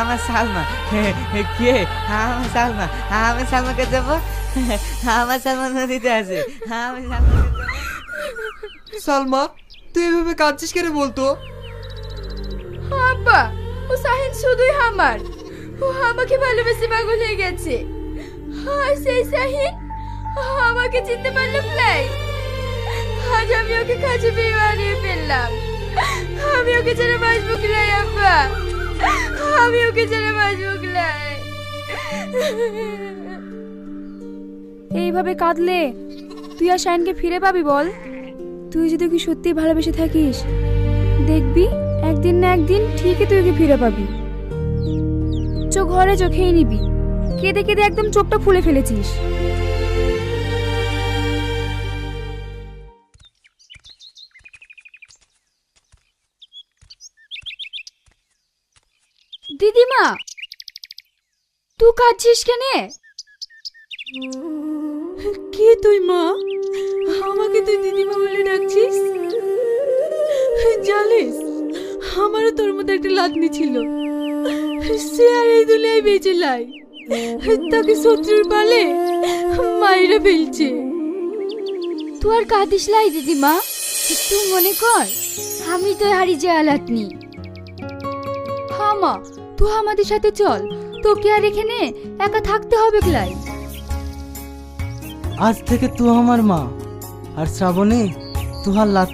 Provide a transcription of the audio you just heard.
আমার সালমা কে? আমার সালমা, আমি সালমাকে যাবো। আমার সালমা নদীতে আছে, আমি সালমাকে যাবো। সালমা, তুই এভাবে কাঁদছিস কেন বলতো? আব্বা, ও শাহিন শুধুই আমার। ও আমাকে ভালোবেসে পাগল হয়ে গেছে। আর সেই শাহিন আমাকে চিনতে পারলো নাই। আজ আমি ওকে কাছে পেয়ে হারিয়ে ফেললাম। আমি ওকে ছেড়ে বাঁচবো কি নাই আব্বা? আমি ওকে ছেড়ে বাঁচবো কি নাই? এইভাবে কাঁদলে তুই আর শাইনকে ফিরে পাবি বল? তুই যদি ওকে সত্যি ভালোবেসে থাকিস, দেখবি একদিন না একদিন ঠিকই তুই ওকে ফিরে পাবি। ঘরে চোখেই নিবি, কেঁদে কেঁদে একদম চোখটা ফুলে ফেলেছিস। দিদিমা, তুই কাঁদছিস কেনে? কে তুই মা? আমাকে তুই দিদিমা বলে ডাকছিস? জানিস, আমারও তোর মতো একটা লাতনি ছিল। সে আর এই দুনিয়ায় বেঁচে লাই। তাকে শত্রুর পালে মাইরা ফেলছে। তুই আর কাঁদিস লাই দিদিমা, তুই মনে কর আমি তো হারিয়ে যাওয়া লাতনি। হ্যাঁ মা, তুই আমাদের সাথে চল, তোকে আর এখানে একা থাকতে হবে ক্লাই। আজ থেকে তুই আমার মা, আর শ্রাবণী তুহার লাত।